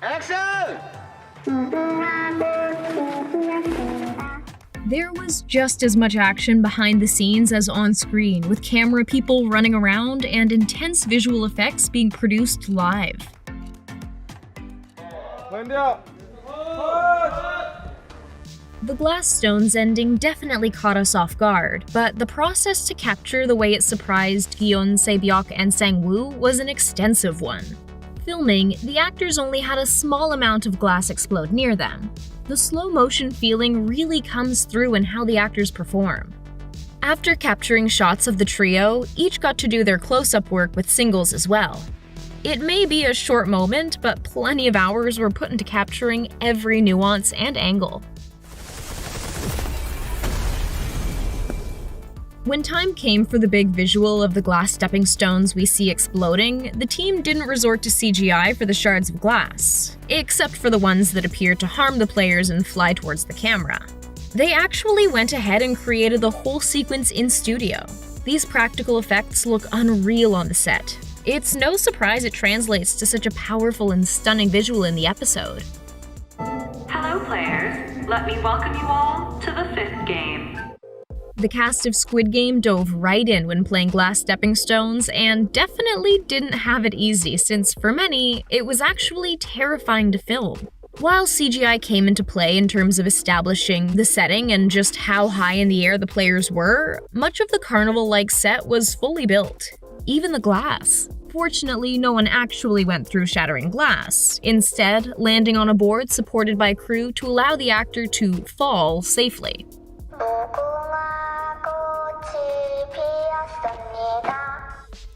Action! There was just as much action behind the scenes as on screen, with camera people running around and intense visual effects being produced live. The glass stones ending definitely caught us off guard, but the process to capture the way it surprised Gion, Se-byuk, and Sang-woo was an extensive one. Filming, the actors only had a small amount of glass explode near them. The slow-motion feeling really comes through in how the actors perform. After capturing shots of the trio, each got to do their close-up work with singles as well. It may be a short moment, but plenty of hours were put into capturing every nuance and angle. When time came for the big visual of the glass stepping stones we see exploding, the team didn't resort to CGI for the shards of glass, except for the ones that appeared to harm the players and fly towards the camera. They actually went ahead and created the whole sequence in studio. These practical effects look unreal on the set. It's no surprise it translates to such a powerful and stunning visual in the episode. Hello players, let me welcome you all to the 5th game. The cast of Squid Game dove right in when playing glass stepping stones and definitely didn't have it easy since for many, it was actually terrifying to film. While CGI came into play in terms of establishing the setting and just how high in the air the players were, much of the carnival-like set was fully built. Even the glass. Fortunately, no one actually went through shattering glass, instead landing on a board supported by crew to allow the actor to fall safely.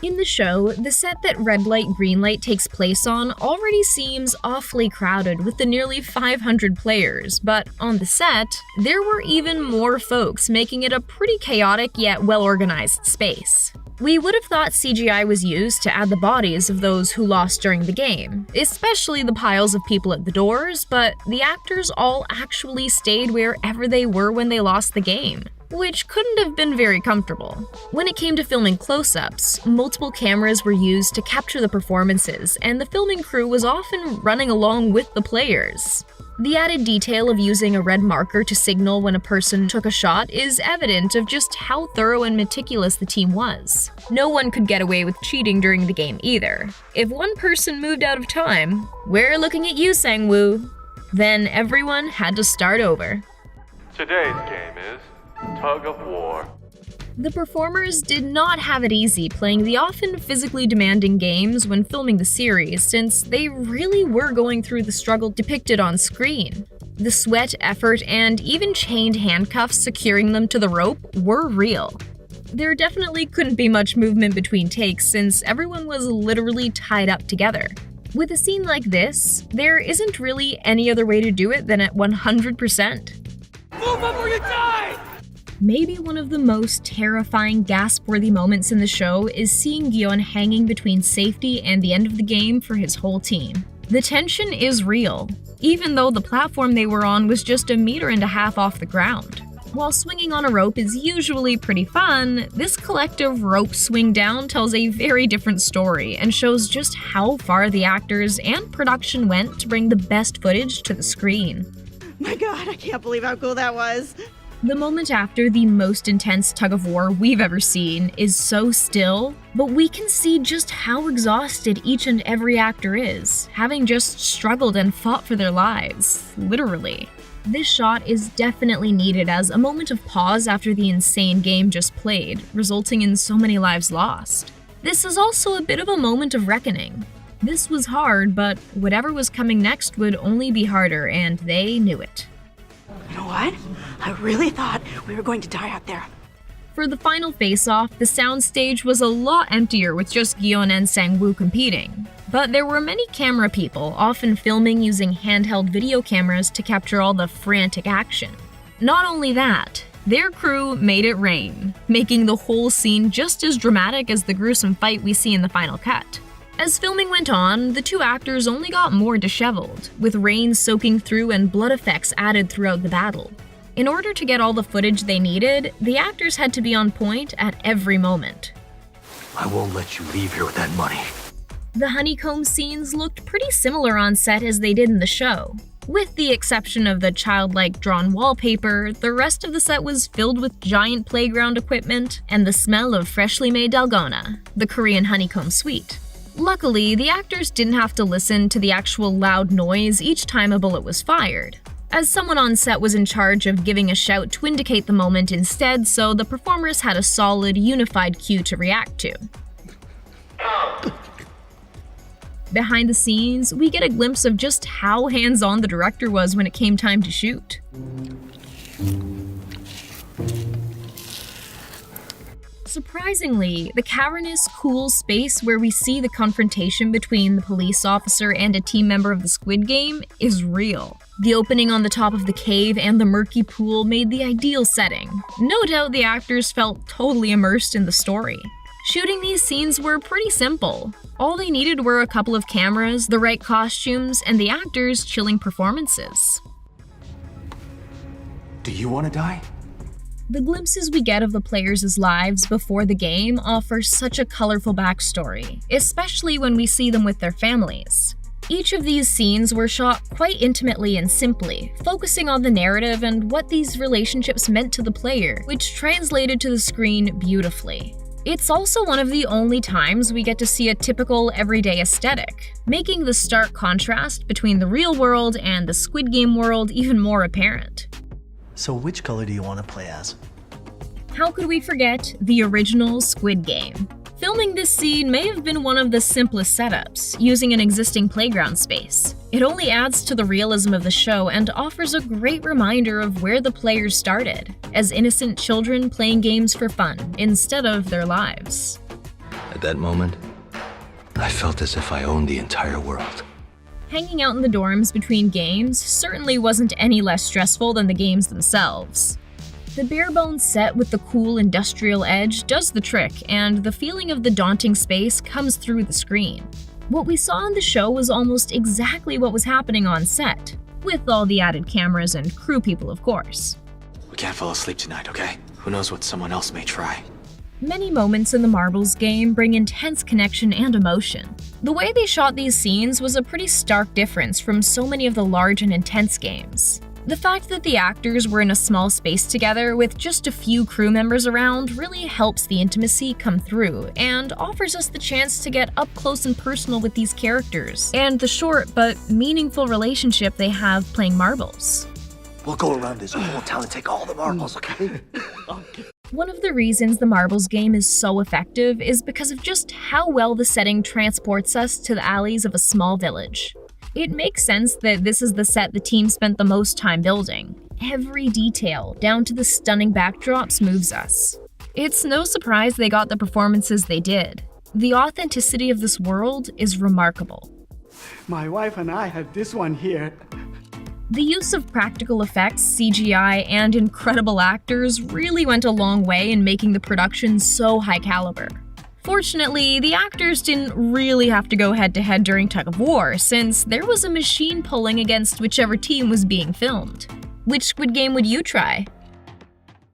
In the show, the set that Red Light Green Light takes place on already seems awfully crowded with the nearly 500 players, but on the set, there were even more folks, making it a pretty chaotic yet well-organized space. We would have thought CGI was used to add the bodies of those who lost during the game, especially the piles of people at the doors, but the actors all actually stayed wherever they were when they lost the game, which couldn't have been very comfortable. When it came to filming close-ups, multiple cameras were used to capture the performances, and the filming crew was often running along with the players. The added detail of using a red marker to signal when a person took a shot is evident of just how thorough and meticulous the team was. No one could get away with cheating during the game either. If one person moved out of time, "We're looking at you, Sang-woo," then everyone had to start over. Today's game is Tug of War. The performers did not have it easy playing the often physically demanding games when filming the series, since they really were going through the struggle depicted on screen. The sweat, effort, and even chained handcuffs securing them to the rope were real. There definitely couldn't be much movement between takes since everyone was literally tied up together. With a scene like this, there isn't really any other way to do it than at 100%. Move up or you die! Maybe one of the most terrifying, gasp-worthy moments in the show is seeing Gion hanging between safety and the end of the game for his whole team. The tension is real, even though the platform they were on was just 1.5 meters off the ground. While swinging on a rope is usually pretty fun, this collective rope swing down tells a very different story and shows just how far the actors and production went to bring the best footage to the screen. My god, I can't believe how cool that was! The moment after the most intense tug-of-war we've ever seen is so still, but we can see just how exhausted each and every actor is, having just struggled and fought for their lives, literally. This shot is definitely needed as a moment of pause after the insane game just played, resulting in so many lives lost. This is also a bit of a moment of reckoning. This was hard, but whatever was coming next would only be harder, and they knew it. You know what? I really thought we were going to die out there. For the final face-off, the soundstage was a lot emptier with just Gion and Sang-woo competing. But there were many camera people, often filming using handheld video cameras to capture all the frantic action. Not only that, their crew made it rain, making the whole scene just as dramatic as the gruesome fight we see in the final cut. As filming went on, the two actors only got more disheveled, with rain soaking through and blood effects added throughout the battle. In order to get all the footage they needed, the actors had to be on point at every moment. I won't let you leave here with that money. The honeycomb scenes looked pretty similar on set as they did in the show. With the exception of the childlike drawn wallpaper, the rest of the set was filled with giant playground equipment and the smell of freshly made dalgona, the Korean honeycomb sweet. Luckily, the actors didn't have to listen to the actual loud noise each time a bullet was fired, as someone on set was in charge of giving a shout to indicate the moment instead, so the performers had a solid, unified cue to react to. Behind the scenes, we get a glimpse of just how hands-on the director was when it came time to shoot. Surprisingly, the cavernous, cool space where we see the confrontation between the police officer and a team member of the Squid Game is real. The opening on the top of the cave and the murky pool made the ideal setting. No doubt the actors felt totally immersed in the story. Shooting these scenes were pretty simple. All they needed were a couple of cameras, the right costumes, and the actors' chilling performances. Do you want to die? The glimpses we get of the players' lives before the game offer such a colorful backstory, especially when we see them with their families. Each of these scenes were shot quite intimately and simply, focusing on the narrative and what these relationships meant to the player, which translated to the screen beautifully. It's also one of the only times we get to see a typical everyday aesthetic, making the stark contrast between the real world and the Squid Game world even more apparent. So which color do you want to play as? How could we forget the original Squid Game? Filming this scene may have been one of the simplest setups, using an existing playground space. It only adds to the realism of the show and offers a great reminder of where the players started, as innocent children playing games for fun instead of their lives. At that moment, I felt as if I owned the entire world. Hanging out in the dorms between games certainly wasn't any less stressful than the games themselves. The bare-bones set with the cool industrial edge does the trick, and the feeling of the daunting space comes through the screen. What we saw in the show was almost exactly what was happening on set, with all the added cameras and crew people, of course. We can't fall asleep tonight, okay? Who knows what someone else may try. Many moments in the Marbles game bring intense connection and emotion. The way they shot these scenes was a pretty stark difference from so many of the large and intense games. The fact that the actors were in a small space together with just a few crew members around really helps the intimacy come through and offers us the chance to get up close and personal with these characters and the short but meaningful relationship they have playing marbles. We'll go around this whole town and take all the marbles, okay? One of the reasons the Marbles game is so effective is because of just how well the setting transports us to the alleys of a small village. It makes sense that this is the set the team spent the most time building. Every detail, down to the stunning backdrops, moves us. It's no surprise they got the performances they did. The authenticity of this world is remarkable. My wife and I have this one here. The use of practical effects, CGI, and incredible actors really went a long way in making the production so high caliber. Fortunately, the actors didn't really have to go head-to-head during Tug of War, since there was a machine pulling against whichever team was being filmed. Which Squid Game would you try?